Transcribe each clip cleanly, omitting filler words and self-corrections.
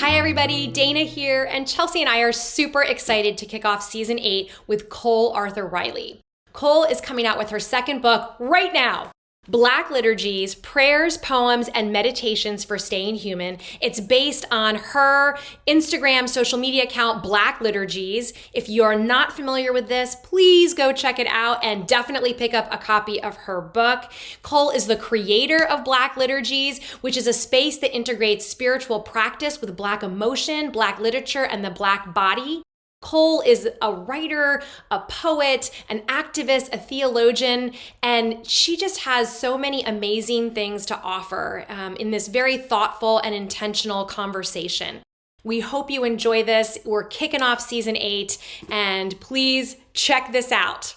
Hi everybody, Dana here, and Chelsea and I are super excited to kick off season 8 with Cole Arthur Riley. Cole is coming out with her second book right now, Black Liturgies, Prayers, Poems, and Meditations for Staying Human. It's based on her Instagram social media account, Black Liturgies. If you're not familiar with this, please go check it out and definitely pick up a copy of her book. Cole is the creator of Black Liturgies, which is a space that integrates spiritual practice with Black emotion, Black literature, and the Black body. Cole is a writer, a poet, an activist, a theologian, and she just has so many amazing things to offer in this very thoughtful and intentional conversation. We hope you enjoy this. We're kicking off season 8, and please check this out.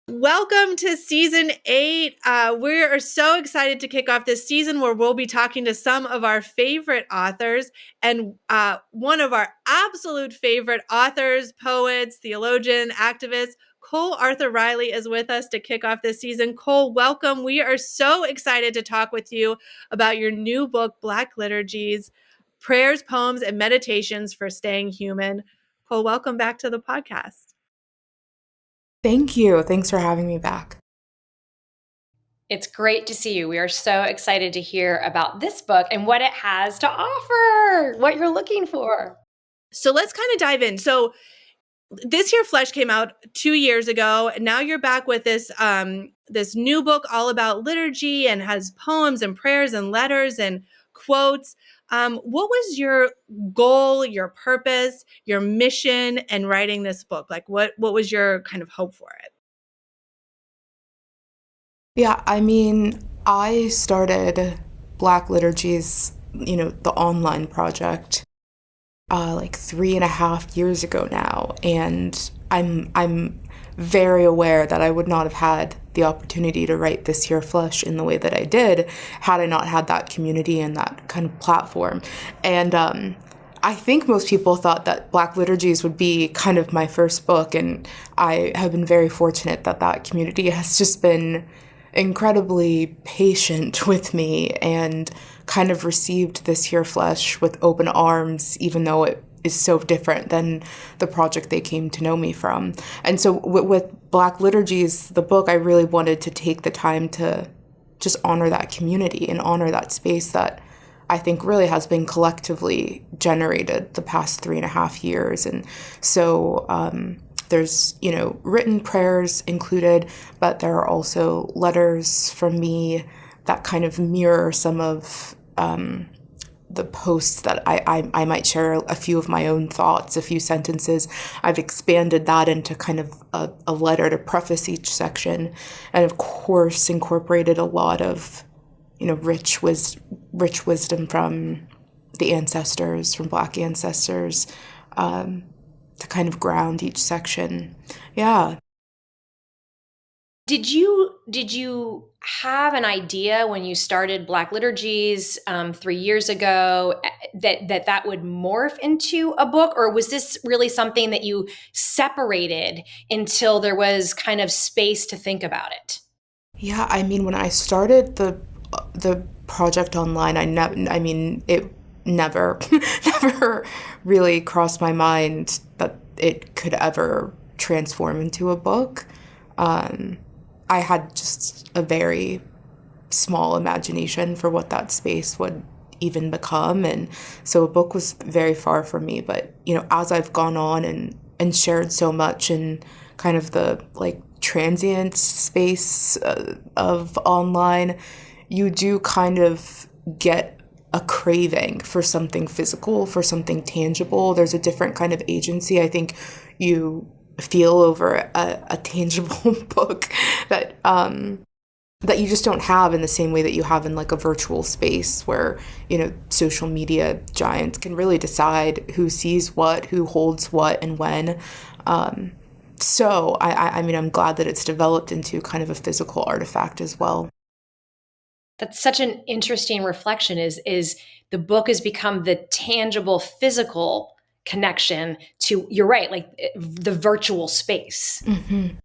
Welcome to season 8. We are so excited to kick off this season where we'll be talking to some of our favorite authors. And one of our absolute favorite authors, poets, theologian, activists, Cole Arthur Riley is with us to kick off this season. Cole, welcome. We are so excited to talk with you about your new book, Black Liturgies, Prayers, Poems, and Meditations for Staying Human. Cole, welcome back to the podcast. Thank you. Thanks for having me back. It's great to see you. We are so excited to hear about this book and what it has to offer, what you're looking for. So let's kind of dive in. So This Here Flesh came out 2 years ago, and now you're back with this this new book all about liturgy and has poems and prayers and letters and quotes. What was your goal, your purpose, your mission in writing this book? Like, what was your kind of hope for it? Yeah, I mean, I started Black Liturgies, the online project, like 3.5 years ago now, and I'm very aware that I would not have had the opportunity to write This Here Flesh in the way that I did had I not had that community and that kind of platform. And I think most people thought that Black Liturgies would be kind of my first book, and I have been very fortunate that that community has just been incredibly patient with me and kind of received This Here Flesh with open arms, even though it is so different than the project they came to know me from. And so with Black Liturgies, the book, I really wanted to take the time to just honor that community and honor that space that I think really has been collectively generated the past 3.5 years. And so there's, written prayers included, but there are also letters from me that kind of mirror some of the posts that I might share a few of my own thoughts, a few sentences. I've expanded that into kind of a letter to preface each section, and of course incorporated a lot of, rich wisdom from the ancestors, from Black ancestors, to kind of ground each section. Yeah. Did you have an idea when you started Black Liturgies 3 years ago that would morph into a book, or was this really something that you separated until there was kind of space to think about it? Yeah, I mean, when I started the project online, it never never really crossed my mind that it could ever transform into a book. I had just a very small imagination for what that space would even become. And so a book was very far from me. But, as I've gone on and shared so much in kind of the transient space of online, you do kind of get a craving for something physical, for something tangible. There's a different kind of agency I think you feel over a tangible book that you just don't have in the same way that you have in a virtual space where, social media giants can really decide who sees what, who holds what, and when. So I'm glad that it's developed into kind of a physical artifact as well. That's such an interesting reflection is the book has become the tangible physical connection to, you're right, the virtual space. Mm-hmm.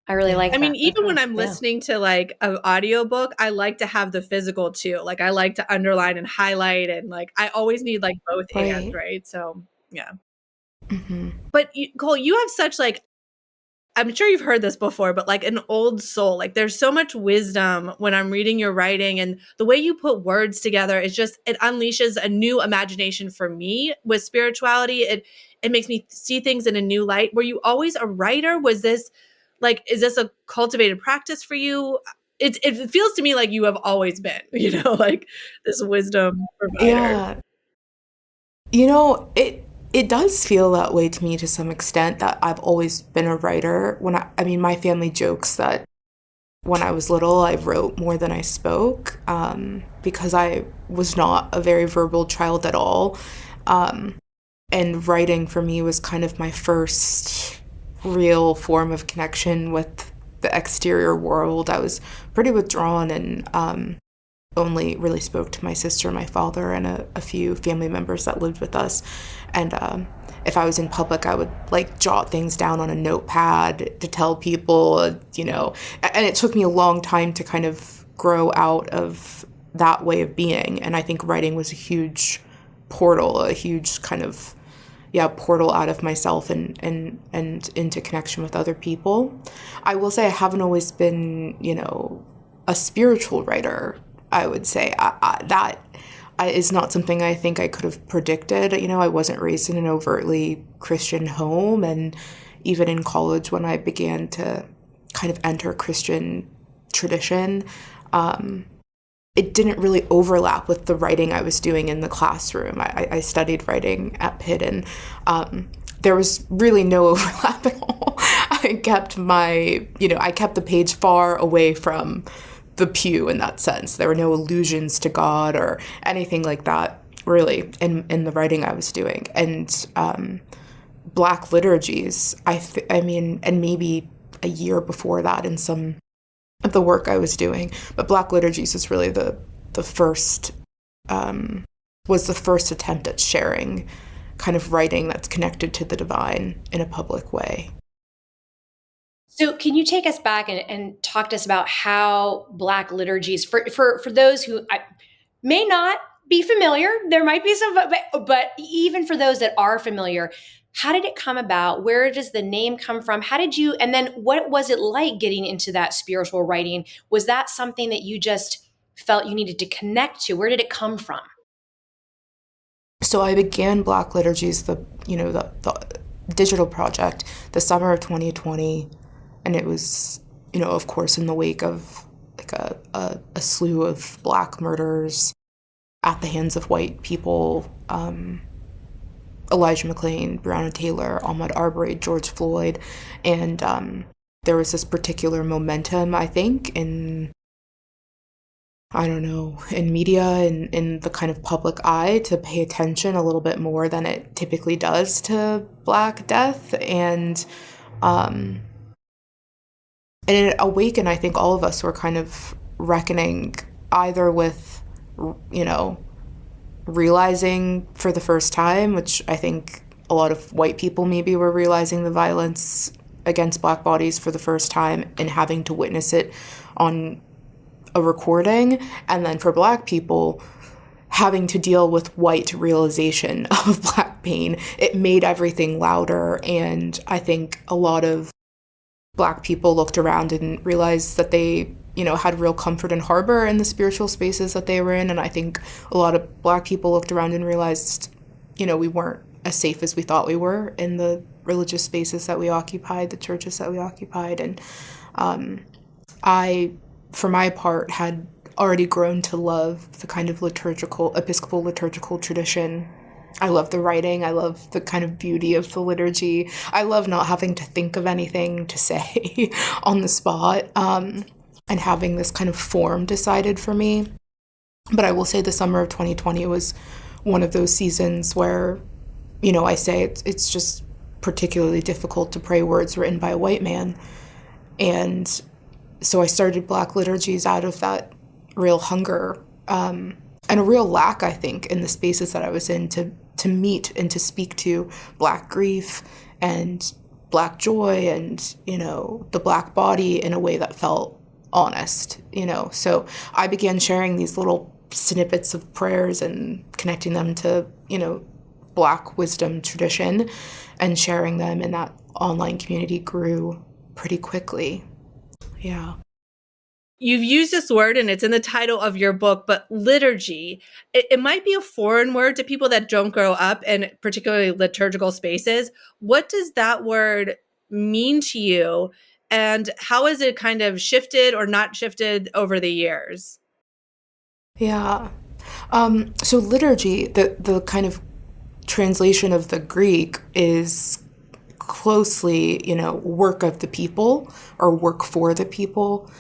I really like I that. mean, even when I'm Yeah. listening to like an audiobook, I like to have the physical too. Like I like to underline and highlight, and like I always need like both and, Right. right? So yeah. Hmm. But Cole, you have such like, I'm sure you've heard this before, but like an old soul. Like there's so much wisdom when I'm reading your writing, and the way you put words together is just, it unleashes a new imagination for me with spirituality. It makes me see things in a new light. Were you always a writer? Was this like, is this a cultivated practice for you? It feels to me like you have always been, like this wisdom provider. Yeah. You know, it does feel that way to me to some extent, that I've always been a writer. I mean, my family jokes that when I was little, I wrote more than I spoke, because I was not a very verbal child at all. And writing for me was kind of my first real form of connection with the exterior world. I was pretty withdrawn and only really spoke to my sister, my father, and a few family members that lived with us. And if I was in public, I would like jot things down on a notepad to tell people, and it took me a long time to kind of grow out of that way of being. And I think writing was a huge portal, a huge kind of, portal out of myself and into connection with other people. I will say I haven't always been, a spiritual writer. I would say that is not something I think I could have predicted. I wasn't raised in an overtly Christian home, and even in college when I began to kind of enter Christian tradition, it didn't really overlap with the writing I was doing in the classroom. I studied writing at Pitt, and there was really no overlap at all. I kept the page far away from the pew in that sense. There were no allusions to God or anything like that, really, in the writing I was doing. And Black Liturgies, and maybe a year before that in some of the work I was doing, but Black Liturgies is really the first, was the first attempt at sharing kind of writing that's connected to the divine in a public way. So can you take us back and talk to us about how Black Liturgies, for those who may not be familiar, there might be some, but even for those that are familiar, how did it come about? Where does the name come from? And then what was it like getting into that spiritual writing? Was that something that you just felt you needed to connect to? Where did it come from? So I began Black Liturgies, the digital project, the summer of 2020. And it was, of course, in the wake of like a slew of Black murders at the hands of white people, Elijah McClain, Breonna Taylor, Ahmaud Arbery, George Floyd. And there was this particular momentum, I think, in media and in the kind of public eye to pay attention a little bit more than it typically does to Black death. And it awakened, I think all of us were kind of reckoning either with, realizing for the first time, which I think a lot of white people maybe were realizing the violence against Black bodies for the first time and having to witness it on a recording. And then for Black people, having to deal with white realization of Black pain. It made everything louder. And I think a lot of Black people looked around and realized that they, had real comfort and harbor in the spiritual spaces that they were in. And I think a lot of Black people looked around and realized, we weren't as safe as we thought we were in the religious spaces that we occupied, the churches that we occupied. And I, for my part, had already grown to love the kind of Episcopal liturgical tradition. I love the writing. I love the kind of beauty of the liturgy. I love not having to think of anything to say on the spot, and having this kind of form decided for me. But I will say the summer of 2020 was one of those seasons where, I say it's just particularly difficult to pray words written by a white man. And so I started Black Liturgies out of that real hunger, and a real lack, I think, in the spaces that I was in to meet and to speak to Black grief and Black joy and, the Black body in a way that felt honest, So I began sharing these little snippets of prayers and connecting them to, Black wisdom tradition, and sharing them in that online community grew pretty quickly. Yeah. You've used this word and it's in the title of your book, but liturgy, it might be a foreign word to people that don't grow up in particularly liturgical spaces. What does that word mean to you? And how has it kind of shifted or not shifted over the years? Yeah. So liturgy, the kind of translation of the Greek is closely, work of the people or work for the people.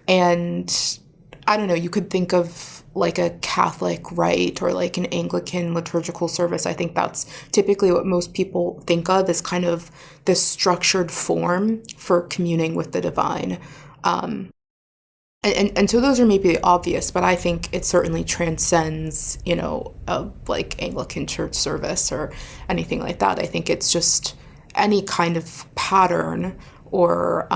And I don't know, you could think of like a Catholic rite or like an Anglican liturgical service. I think that's typically what most people think of as kind of this structured form for communing with the divine. And so those are maybe obvious, but I think it certainly transcends, a like Anglican church service or anything like that. I think it's just any kind of pattern or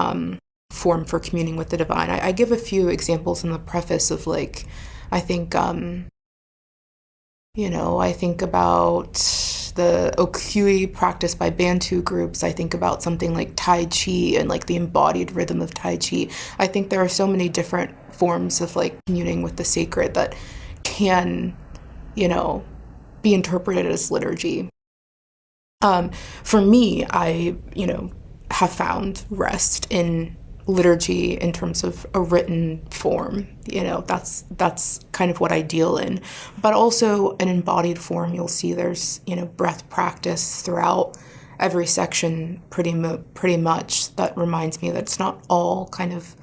form for communing with the divine. I give a few examples in the preface of like, I think, I think about the Okui practiced by Bantu groups. I think about something like Tai Chi and like the embodied rhythm of Tai Chi. I think there are so many different forms of like communing with the sacred that can, be interpreted as liturgy. For me, I, have found rest in liturgy in terms of a written form. That's kind of what I deal in, but also an embodied form. You'll see there's, breath practice throughout every section pretty much. That reminds me that it's not all kind of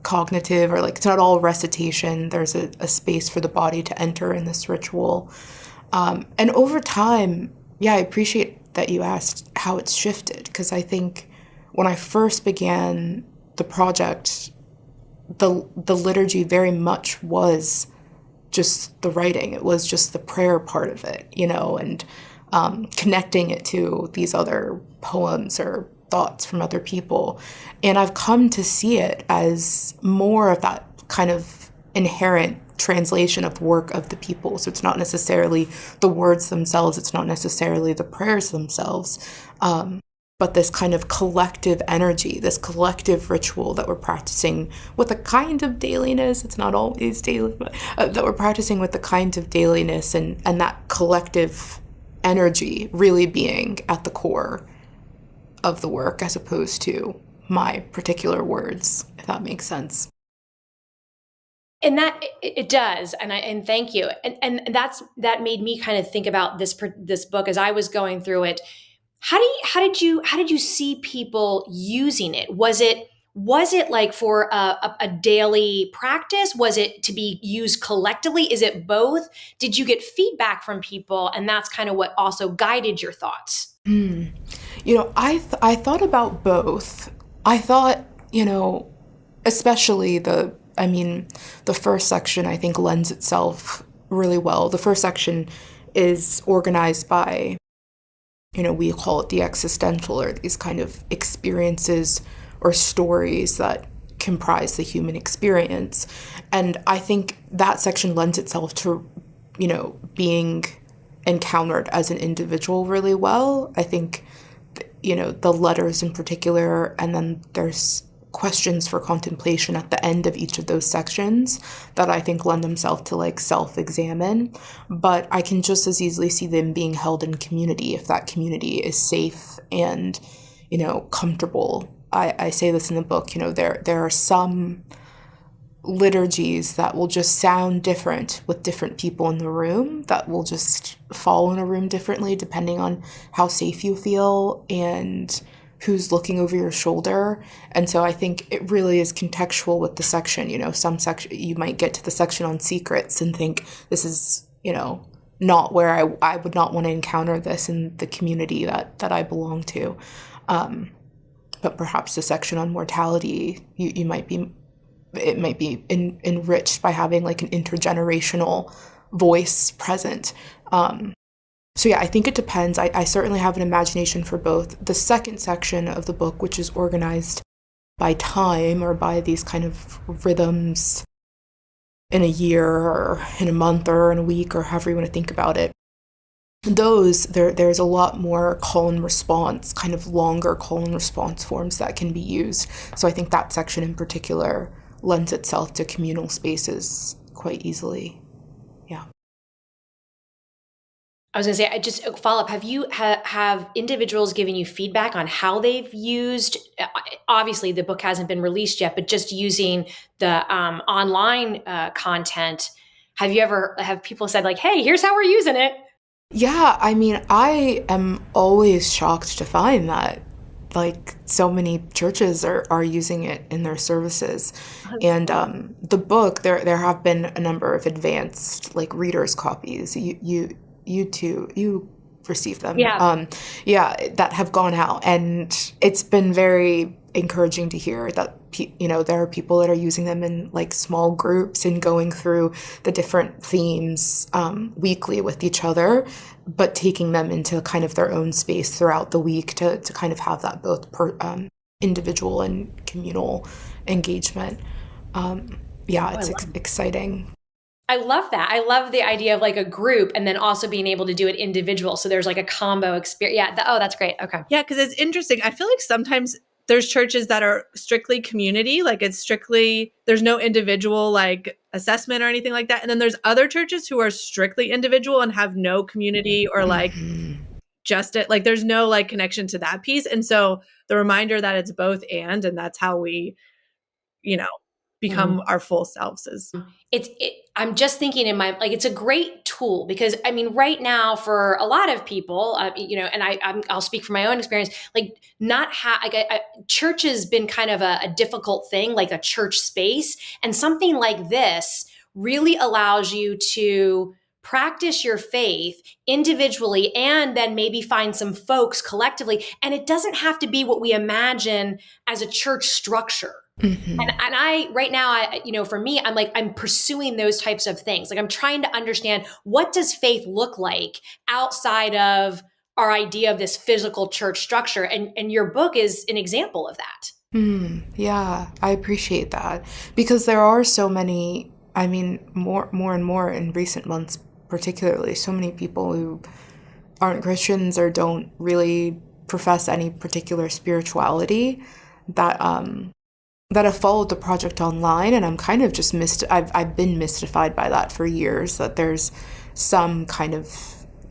cognitive or like it's not all recitation. There's a space for the body to enter in this ritual. And over time, I appreciate that you asked how it's shifted, because I think when I first began the project, the liturgy very much was just the writing. It was just the prayer part of it, and connecting it to these other poems or thoughts from other people. And I've come to see it as more of that kind of inherent translation of work of the people. So it's not necessarily the words themselves, it's not necessarily the prayers themselves, but this kind of collective energy, this collective ritual that we're practicing with a kind of dailiness. It's not always daily, but that we're practicing with the kind of dailiness and that collective energy really being at the core of the work as opposed to my particular words, if that makes sense. And that it does, and thank you. And that made me kind of think about this book as I was going through it. How did you see people using it? Was it like for a daily practice? Was it to be used collectively? Is it both? Did you get feedback from people, and that's kind of what also guided your thoughts? I thought about both. I thought, especially the first section I think lends itself really well. The first section is organized by, we call it the existential, or these kind of experiences or stories that comprise the human experience. And I think that section lends itself to, being encountered as an individual really well. I think, the letters in particular, and then there's questions for contemplation at the end of each of those sections that I think lend themselves to like self-examine, but I can just as easily see them being held in community if that community is safe and, comfortable. I say this in the book, there are some liturgies that will just sound different with different people in the room, that will just fall in a room differently depending on how safe you feel and who's looking over your shoulder. And so I think it really is contextual with the section. Some section, you might get to the section on secrets and think this is, not where I would not want to encounter this in the community that I belong to. But perhaps the section on mortality, it might be enriched by having like an intergenerational voice present. So yeah, I think it depends. I certainly have an imagination for both. The second section of the book, which is organized by time or by these kind of rhythms in a year or in a month or in a week or however you want to think about it, there's a lot more call and response, kind of longer call and response forms that can be used. So I think that section in particular lends itself to communal spaces quite easily. Yeah. I was going to say, I just follow up. Have you have individuals given you feedback on how they've used? Obviously, the book hasn't been released yet, but just using the online content. Have people said like, "Hey, here's how we're using it"? Yeah, I mean, I am always shocked to find that like so many churches are using it in their services. And the book, there have been a number of advanced like readers copies. You received them. Yeah. Yeah, that have gone out, and it's been very encouraging to hear that there are people that are using them in like small groups and going through the different themes weekly with each other, but taking them into kind of their own space throughout the week to kind of have that both individual and communal engagement. Yeah, it's exciting. I love that. I love the idea of like a group and then also being able to do it individual. So there's like a combo experience. Yeah. That's great. Okay. Yeah, because it's interesting. I feel like sometimes there's churches that are strictly community, like it's strictly, there's no individual like assessment or anything like that. And then there's other churches who are strictly individual and have no community or like just it, like there's no like connection to that piece. And so the reminder that it's both and that's how we, become our full selves is. I'm just thinking in my, like, it's a great tool because I mean, right now for a lot of people, and I'll speak from my own experience, like church has been kind of a difficult thing, like a church space, and something like this really allows you to practice your faith individually and then maybe find some folks collectively. And it doesn't have to be what we imagine as a church structure. Mm-hmm. And I, right now, for me, I'm pursuing those types of things. Like I'm trying to understand, what does faith look like outside of our idea of this physical church structure? And your book is an example of that. Yeah, I appreciate that because there are so many, I mean, more and more in recent months, particularly so many people who aren't Christians or don't really profess any particular spirituality that have followed the project online, and I'm kind of just I've been mystified by that for years, that there's some kind of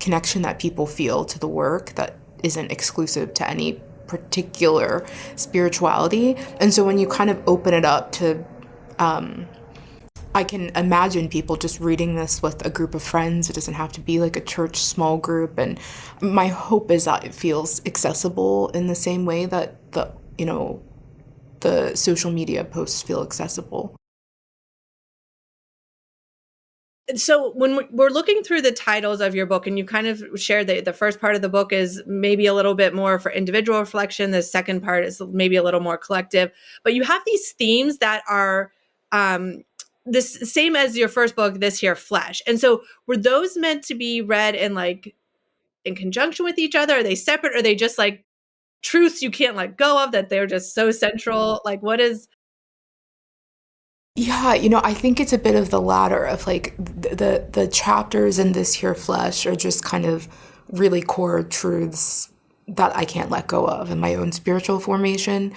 connection that people feel to the work that isn't exclusive to any particular spirituality. And so when you kind of open it up to I can imagine people just reading this with a group of friends. It doesn't have to be like a church small group, and my hope is that it feels accessible in the same way that the social media posts feel accessible. So when we're looking through the titles of your book, and you kind of shared that the first part of the book is maybe a little bit more for individual reflection, the second part is maybe a little more collective, but you have these themes that are this same as your first book, This Here Flesh. And so were those meant to be read in conjunction with each other? Are they separate? Are they just like truths you can't let go of, that they're just so central? Like, what is? Yeah, I think it's a bit of the latter of like the chapters in This Here Flesh are just kind of really core truths that I can't let go of in my own spiritual formation.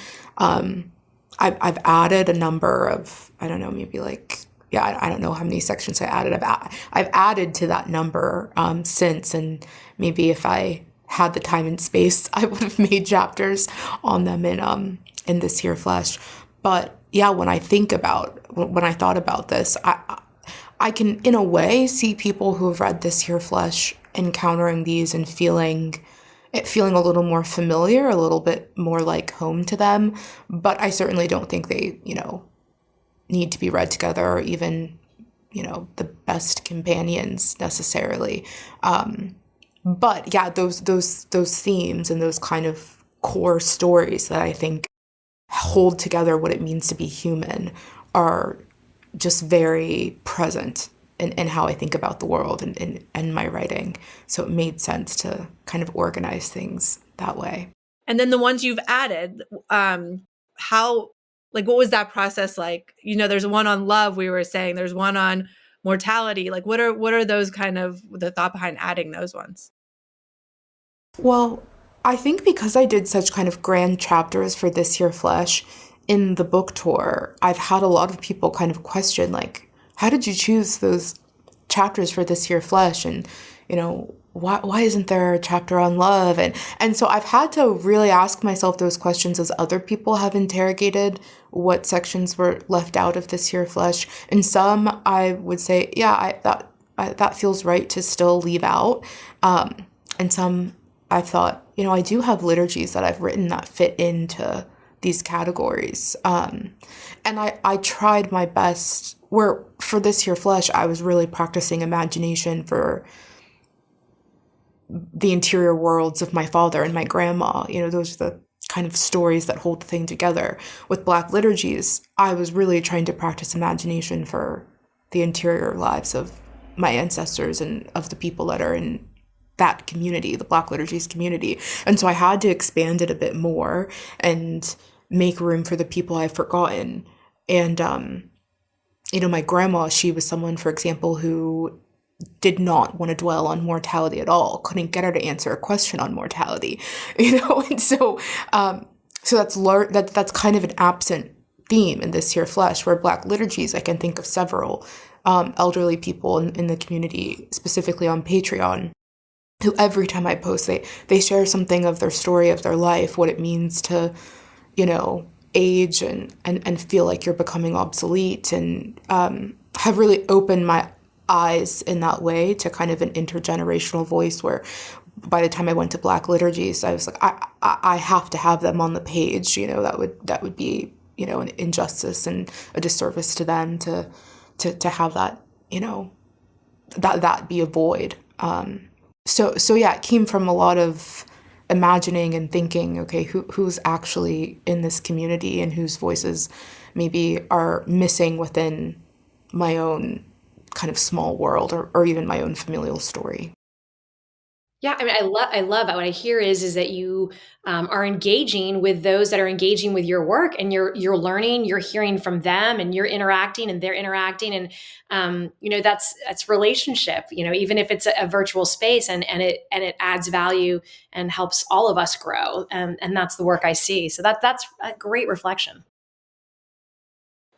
I've added a number of, I don't know, maybe like, yeah, I don't know how many sections I added. I've added to that number since, and maybe if I had the time and space, I would have made chapters on them in This Here Flesh. But yeah, when I thought about this, I can in a way see people who have read This Here Flesh encountering these and feeling a little more familiar, a little bit more like home to them. But I certainly don't think they, need to be read together, or even, the best companions necessarily. But yeah, those themes and those kind of core stories that I think hold together what it means to be human are just very present and how I think about the world and my writing. So it made sense to kind of organize things that way. And then the ones you've added, how, like, what was that process like? There's one on love, we were saying, there's one on mortality. Like, what are those kind of the thought behind adding those ones? Well, I think because I did such kind of grand chapters for This Year Flesh in the book tour, I've had a lot of people kind of question, like, how did you choose those chapters for This Year Flesh? And, why isn't there a chapter on love? And so I've had to really ask myself those questions as other people have interrogated what sections were left out of This Year Flesh. And some I would say, yeah, that feels right to still leave out. And some I thought, I do have liturgies that I've written that fit into these categories. And I tried my best, where for This Year Flesh, I was really practicing imagination for the interior worlds of my father and my grandma. Those are the kind of stories that hold the thing together. With Black Liturgies, I was really trying to practice imagination for the interior lives of my ancestors and of the people that are in that community, the Black Liturgies community. And so I had to expand it a bit more and make room for the people I've forgotten. And, my grandma, she was someone, for example, who did not want to dwell on mortality at all, couldn't get her to answer a question on mortality, and so that's kind of an absent theme in This Year Flesh, where Black Liturgies, I can think of several elderly people in the community, specifically on Patreon, who every time I post, they share something of their story of their life, what it means to, age and feel like you're becoming obsolete, and have really opened my eyes in that way to kind of an intergenerational voice, where by the time I went to Black Liturgies, I was like, I have to have them on the page. That would be, an injustice and a disservice to them to have that, that be a void. So yeah, it came from a lot of imagining and thinking, okay, who's actually in this community and whose voices maybe are missing within my own kind of small world or even my own familial story. Yeah, I mean, I love what I hear is that you are engaging with those that are engaging with your work, and you're learning, you're hearing from them, and you're interacting, and they're interacting, and that's relationship. Even if it's a virtual space, and it adds value and helps all of us grow, and that's the work I see. So that's a great reflection.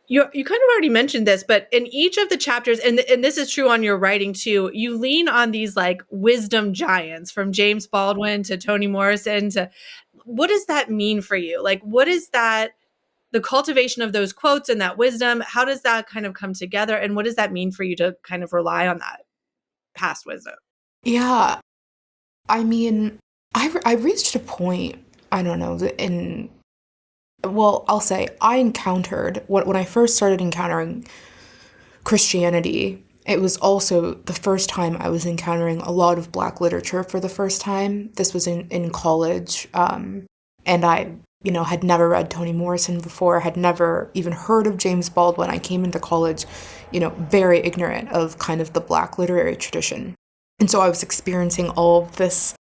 You kind of already mentioned this, but in each of the chapters, and this is true on your writing too, you lean on these like wisdom giants, from James Baldwin to Toni Morrison what does that mean for you? Like, what is that, the cultivation of those quotes and that wisdom, how does that kind of come together? And what does that mean for you to kind of rely on that past wisdom? Yeah. I mean, I reached a point, I don't know, I'll say I encountered, when I first started encountering Christianity, it was also the first time I was encountering a lot of Black literature for the first time. This was in college, and I, had never read Toni Morrison before, had never even heard of James Baldwin. I came into college, very ignorant of kind of the Black literary tradition. And so I was experiencing all of this,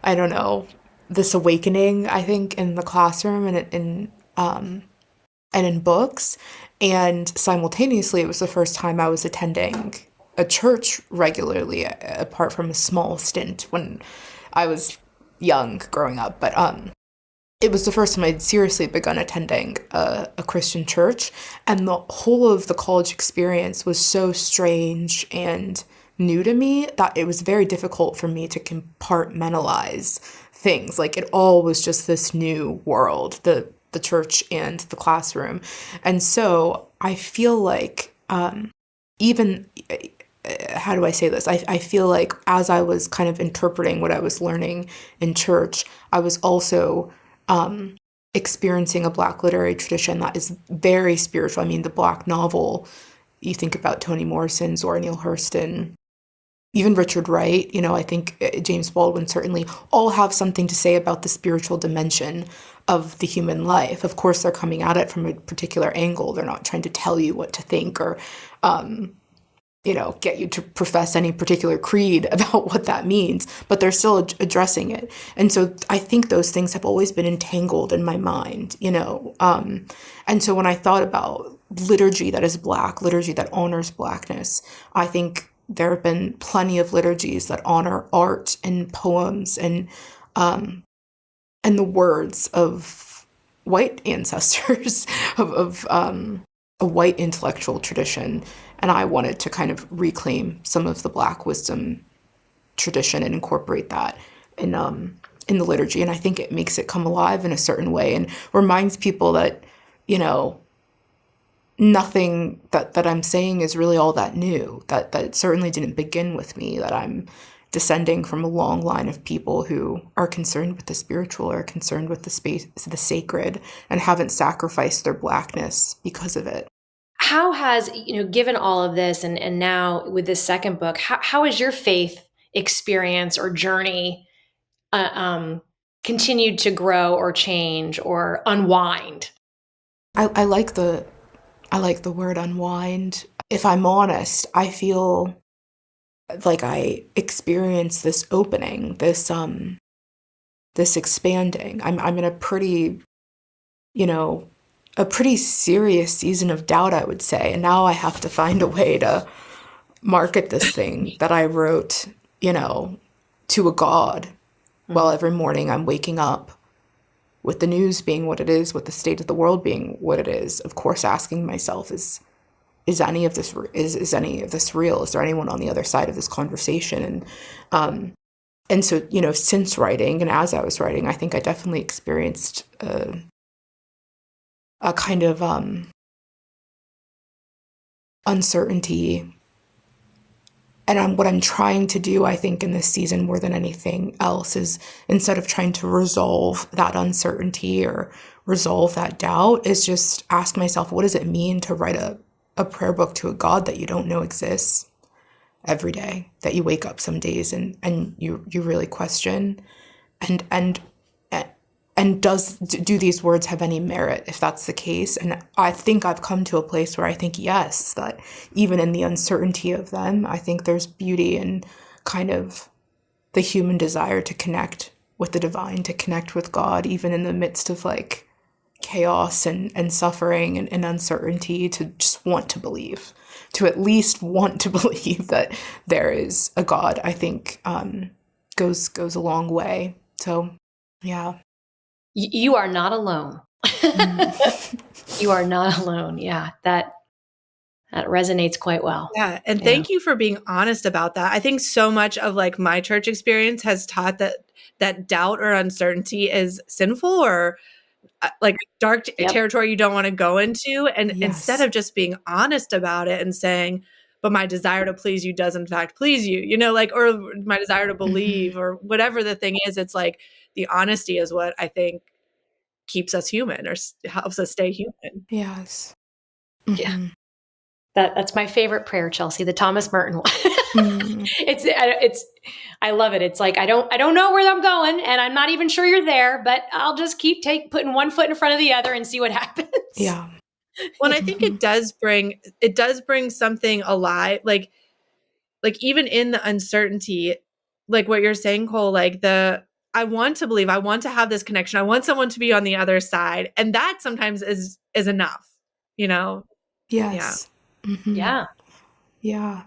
I don't know, this awakening, I think, in the classroom and in books. And simultaneously, it was the first time I was attending a church regularly, apart from a small stint when I was young growing up. But it was the first time I'd seriously begun attending a Christian church. And the whole of the college experience was so strange and new to me that it was very difficult for me to compartmentalize things. Like, it all was just this new world, the church and the classroom. And so I feel like even, how do I say this? I feel like as I was kind of interpreting what I was learning in church, I was also experiencing a Black literary tradition that is very spiritual. I mean, the Black novel, you think about Toni Morrison, Zora Neale Hurston, even Richard Wright, I think James Baldwin, certainly all have something to say about the spiritual dimension of the human life. Of course, they're coming at it from a particular angle. They're not trying to tell you what to think or get you to profess any particular creed about what that means, but they're still addressing it. And so I think those things have always been entangled in my mind, and so when I thought about liturgy that is Black, liturgy that honors Blackness, I think there have been plenty of liturgies that honor art and poems and the words of white ancestors, of a white intellectual tradition. And I wanted to kind of reclaim some of the Black wisdom tradition and incorporate that in the liturgy. And I think it makes it come alive in a certain way and reminds people that, nothing that I'm saying is really all that new, that it certainly didn't begin with me, that I'm descending from a long line of people who are concerned with the spiritual, are concerned with the space, the sacred, and haven't sacrificed their Blackness because of it. How has, given all of this and now with this second book, how has your faith experience or journey continued to grow or change or unwind? I like the word unwind. If I'm honest, I feel like I experience this opening, this expanding. I'm in a pretty serious season of doubt, I would say. And now I have to find a way to market this thing that I wrote, to a God. Well, every morning I'm waking up with the news being what it is, with the state of the world being what it is, of course, asking myself, is any of this real? Is there anyone on the other side of this conversation? And so, since writing and as I was writing, I think I definitely experienced a kind of uncertainty. And what I'm trying to do, I think, in this season more than anything else is, instead of trying to resolve that uncertainty or resolve that doubt, is just ask myself, what does it mean to write a prayer book to a God that you don't know exists every day, that you wake up some days and you really question? And do these words have any merit, if that's the case? And I think I've come to a place where I think, yes, that even in the uncertainty of them, I think there's beauty in kind of the human desire to connect with the divine, to connect with God, even in the midst of like chaos and suffering and uncertainty, to just want to believe, to at least want to believe that there is a God, I think goes a long way. So, yeah. You are not alone. You are not alone. Yeah, that resonates quite well. Yeah, and thank you for being honest about that. I think so much of like my church experience has taught that doubt or uncertainty is sinful or like dark territory you don't want to go into. And instead of just being honest about it and saying, but my desire to please you does in fact please you, or my desire to believe or whatever the thing is, it's like the honesty is what I think keeps us human or helps us stay human. Yes. Yeah. That's my favorite prayer, Chelsea, the Thomas Merton one. I love it. It's like, I don't know where I'm going and I'm not even sure you're there, but I'll just keep putting one foot in front of the other and see what happens. Yeah. Well, and I think it does bring something alive, like even in the uncertainty, like what you're saying, Cole, like I want to believe, I want to have this connection. I want someone to be on the other side. And that sometimes is enough, Yes. Yeah. Mm-hmm. Yeah. Yeah.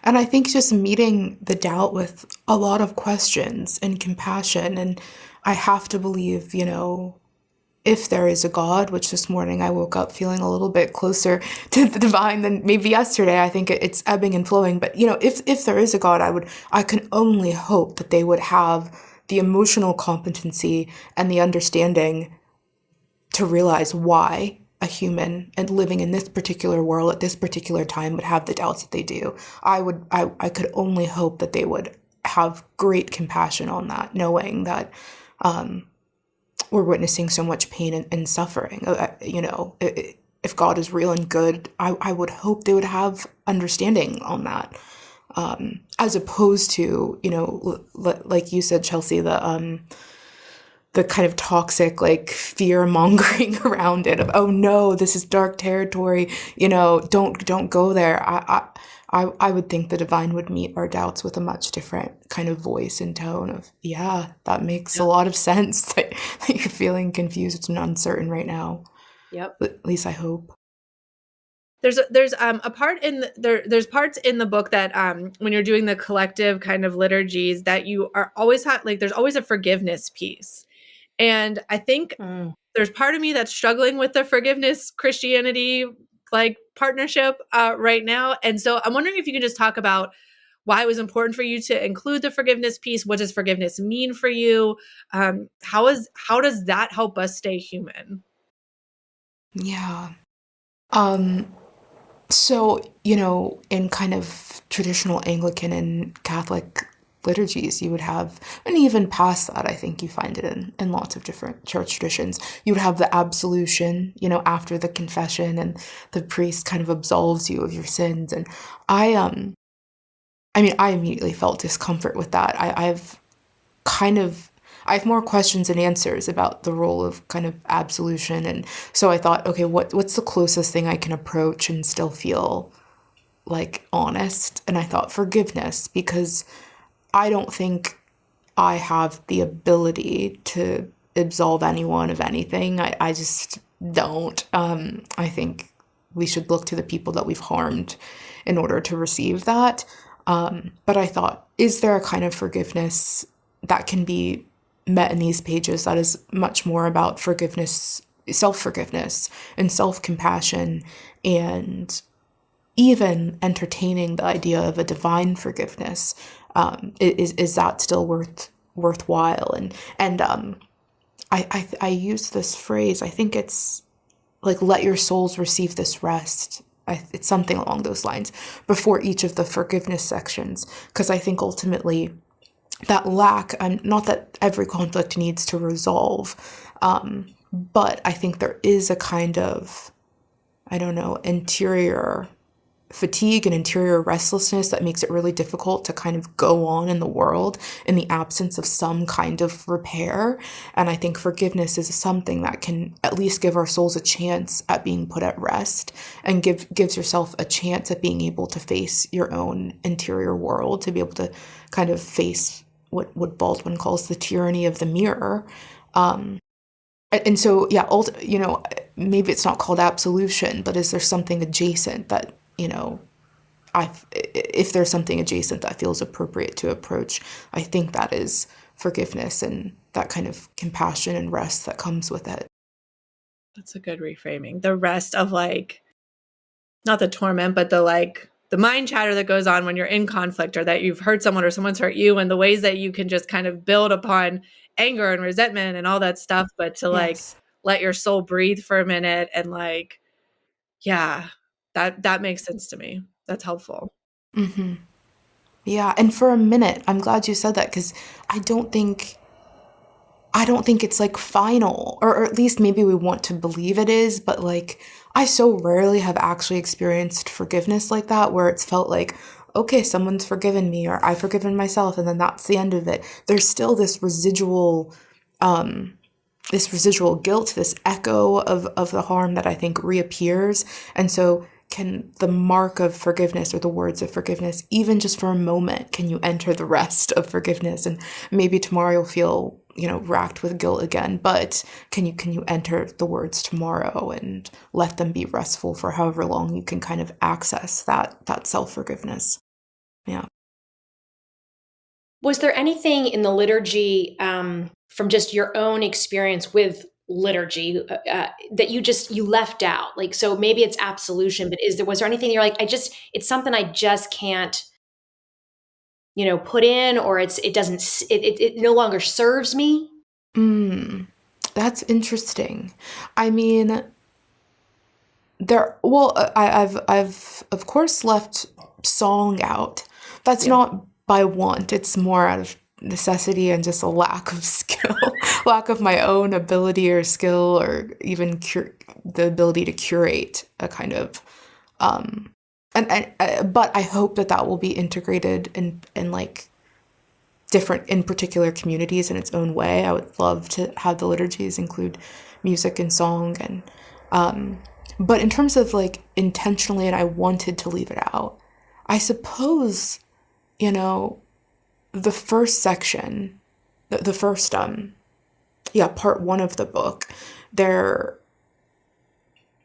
And I think just meeting the doubt with a lot of questions and compassion. And I have to believe, if there is a God, which this morning I woke up feeling a little bit closer to the divine than maybe yesterday. I think it's ebbing and flowing. But, if there is a God, I can only hope that they would have the emotional competency and the understanding to realize why a human and living in this particular world at this particular time would have the doubts that they do. I could only hope that they would have great compassion on that, knowing that we're witnessing so much pain and suffering. If God is real and good, I would hope they would have understanding on that. As opposed to, like you said, Chelsea, the kind of toxic, like, fear mongering around it of, oh no, this is dark territory, don't go there. I would think the divine would meet our doubts with a much different kind of voice and tone of, yeah, that makes a lot of sense that you're feeling confused and uncertain right now. Yep. At least I hope. There's a part there's parts in the book that when you're doing the collective kind of liturgies that you are always there's always a forgiveness piece. And I think there's part of me that's struggling with the forgiveness Christianity partnership right now. And so I'm wondering if you can just talk about why it was important for you to include the forgiveness piece. What does forgiveness mean for you? How does that help us stay human? Yeah. So, in kind of traditional Anglican and Catholic liturgies, you would have, and even past that, I think you find it in lots of different church traditions, you would have the absolution, after the confession, and the priest kind of absolves you of your sins. And I immediately felt discomfort with that. I have more questions than answers about the role of kind of absolution. And so I thought, okay, what's the closest thing I can approach and still feel like honest? And I thought forgiveness, because I don't think I have the ability to absolve anyone of anything. I just don't. I think we should look to the people that we've harmed in order to receive that. But I thought, is there a kind of forgiveness that can be met in these pages that is much more about forgiveness, self-forgiveness and self-compassion, and even entertaining the idea of a divine forgiveness? Is that still worthwhile? And I use this phrase. I think it's like, let your souls receive this rest. It's something along those lines before each of the forgiveness sections, because I think ultimately that lack, not that every conflict needs to resolve, but I think there is a kind of, I don't know, interior fatigue and interior restlessness that makes it really difficult to kind of go on in the world in the absence of some kind of repair. And I think forgiveness is something that can at least give our souls a chance at being put at rest, and gives yourself a chance at being able to face your own interior world, to be able to kind of face what Baldwin calls the tyranny of the mirror. And so, yeah, maybe it's not called absolution, but is there something adjacent that, if there's something adjacent that feels appropriate to approach, I think that is forgiveness and that kind of compassion and rest that comes with it. That's a good reframing. The rest of not the torment, but the mind chatter that goes on when you're in conflict, or that you've hurt someone or someone's hurt you, and the ways that you can just kind of build upon anger and resentment and all that stuff, but to Yes. let your soul breathe for a minute, and yeah, that makes sense to me. That's helpful. Mm-hmm. Yeah, and for a minute, I'm glad you said that, because I don't think it's final, or at least maybe we want to believe it is, but I so rarely have actually experienced forgiveness like that, where it's felt like, okay, someone's forgiven me, or I've forgiven myself, and then that's the end of it. There's still this residual guilt, this echo of the harm that I think reappears. And so can the mark of forgiveness, or the words of forgiveness, even just for a moment, can you enter the rest of forgiveness? And maybe tomorrow you'll feel, racked with guilt again, but can you enter the words tomorrow and let them be restful for however long you can kind of access that self-forgiveness? Yeah. Was there anything in the liturgy, from just your own experience with liturgy, that you left out? So maybe it's absolution, but was there anything you're like, it's something I just can't, put in, or it no longer serves me? That's interesting. I mean, I've of course left song out. That's not by want. It's more out of necessity and just a lack of skill, lack of my own ability or skill, or even the ability to curate a kind of, but I hope that will be integrated and different in particular communities in its own way. I would love to have the liturgies include music and song, and but in terms of like intentionally, and I wanted to leave it out, I suppose, the first section, the first part one of the book, there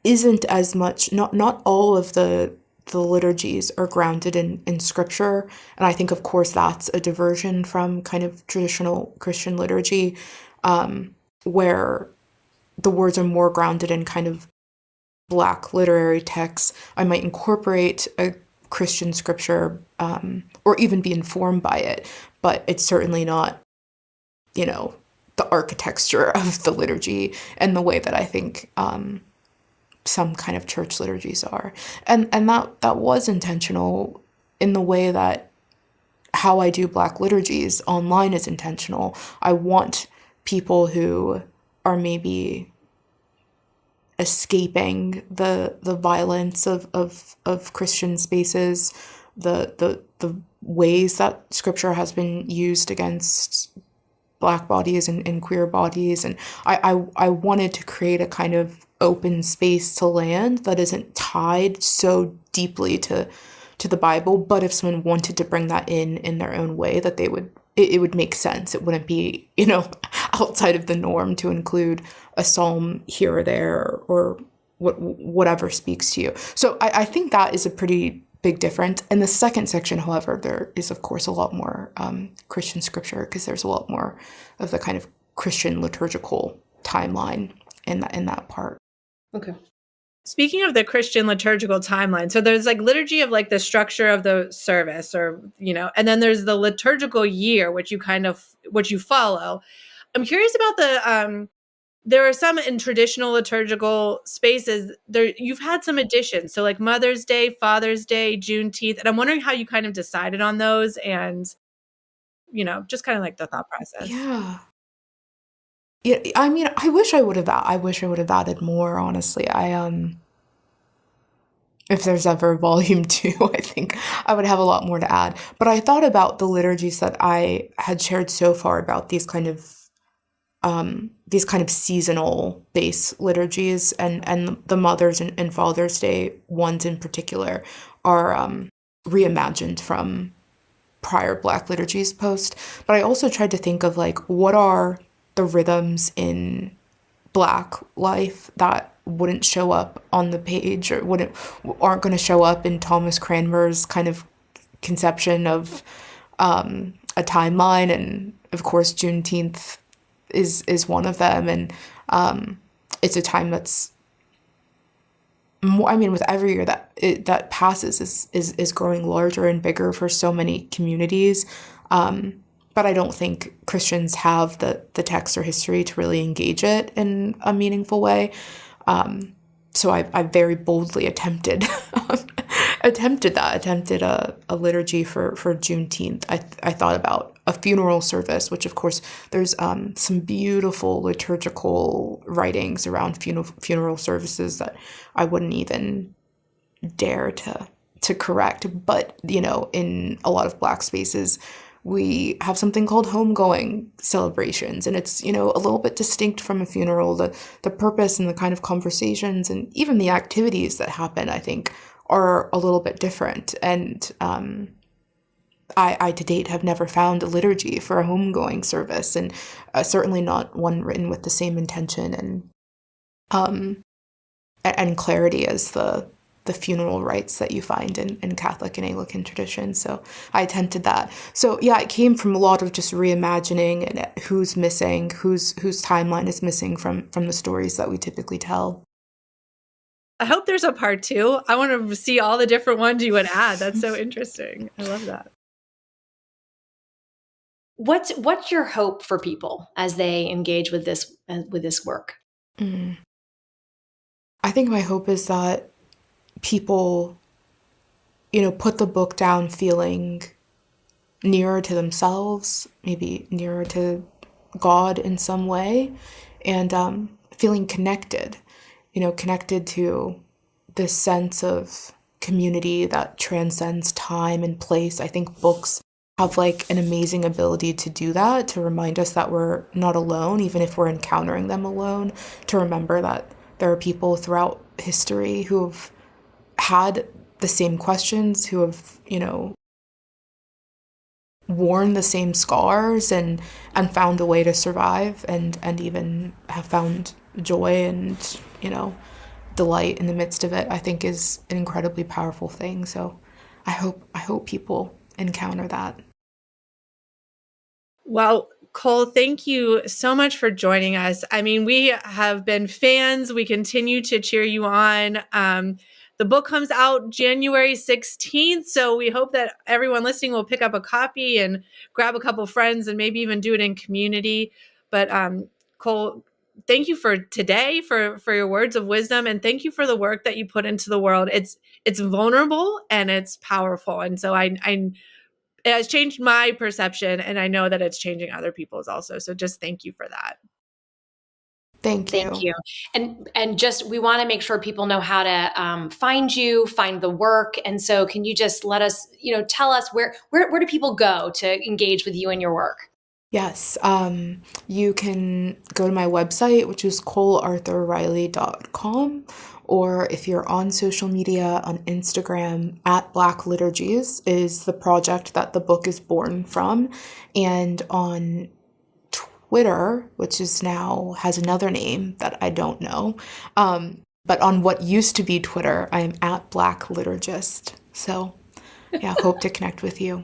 isn't as much, not all of the liturgies are grounded in scripture. And I think, of course, that's a diversion from kind of traditional Christian liturgy, where the words are more grounded in kind of Black literary texts. I might incorporate a Christian scripture, or even be informed by it, but it's certainly not, the architecture of the liturgy and the way that I think some kind of church liturgies are. And that was intentional in the way that how I do Black liturgies online is intentional. I want people who are maybe escaping the violence of Christian spaces, the ways that scripture has been used against Black bodies and queer bodies. And I wanted to create a kind of open space to land that isn't tied so deeply to the Bible, but if someone wanted to bring that in their own way, that it would make sense. It wouldn't be, outside of the norm to include a psalm here or there, or whatever speaks to you. So I think that is a pretty big difference. In the second section, however, there is, of course, a lot more Christian scripture, because there's a lot more of the kind of Christian liturgical timeline in that part. Okay. Speaking of the Christian liturgical timeline, so there's like liturgy of like the structure of the service, or, and then there's the liturgical year, which you follow. I'm curious about there are some in traditional liturgical spaces there, you've had some additions. So like Mother's Day, Father's Day, Juneteenth. And I'm wondering how you kind of decided on those, and, just kind of like the thought process. Yeah. Yeah, I mean, I wish I would have added more, honestly. If there's ever volume 2, I think I would have a lot more to add. But I thought about the liturgies that I had shared so far, about these kind of seasonal base liturgies, and the Mother's and Father's Day ones in particular are reimagined from prior Black liturgies post. But I also tried to think of like, what are the rhythms in Black life that wouldn't show up on the page, or aren't going to show up in Thomas Cranmer's kind of conception of a timeline. And of course, Juneteenth is one of them, and it's a time that's more, I mean, with every year that passes is growing larger and bigger for so many communities. But I don't think Christians have the text or history to really engage it in a meaningful way. So I very boldly attempted a liturgy for Juneteenth. I thought about a funeral service, which of course there's some beautiful liturgical writings around funeral services that I wouldn't even dare to correct. But, in a lot of Black spaces, we have something called homegoing celebrations, and it's, a little bit distinct from a funeral. The purpose and the kind of conversations and even the activities that happen, I think, are a little bit different. And I to date have never found a liturgy for a homegoing service, and certainly not one written with the same intention and clarity as the funeral rites that you find in Catholic and Anglican tradition. So I attempted that. So yeah, it came from a lot of just reimagining and who's missing, whose timeline is missing from the stories that we typically tell. I hope there's a part 2. I want to see all the different ones you would add. That's so interesting. I love that. What's your hope for people as they engage with this work? I think my hope is that people, put the book down feeling nearer to themselves, maybe nearer to God in some way, and feeling connected, connected to this sense of community that transcends time and place. I think books have like an amazing ability to do that, to remind us that we're not alone, even if we're encountering them alone, to remember that there are people throughout history who have had the same questions, who have, worn the same scars and found a way to survive and even have found joy and, delight in the midst of it, I think is an incredibly powerful thing. So I hope people encounter that. Well, Cole, thank you so much for joining us. I mean, we have been fans. We continue to cheer you on. The book comes out January 16th, so we hope that everyone listening will pick up a copy and grab a couple friends and maybe even do it in community. But Cole, thank you for today, for your words of wisdom, and thank you for the work that you put into the world. It's vulnerable and it's powerful, and so I it has changed my perception, and I know that it's changing other people's also. So just thank you for that. Thank you. Thank you. And just, we want to make sure people know how to find you, find the work. And so can you just let us, tell us where do people go to engage with you and your work? Yes, you can go to my website, which is colearthurriley.com, or if you're on social media, on Instagram, at Black Liturgies is the project that the book is born from, and on Twitter, which is now has another name that I don't know, but on what used to be Twitter, I'm at Black Liturgist. So, yeah, hope to connect with you.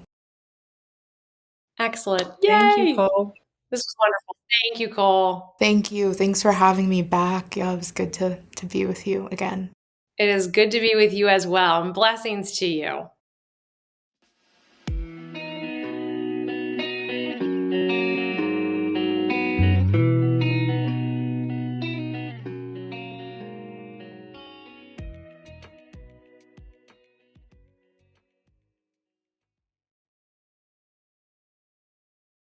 Excellent. Yay! Thank you, Cole. This was wonderful. Thank you, Cole. Thank you. Thanks for having me back. Yeah, it was good to be with you again. It is good to be with you as well. And blessings to you.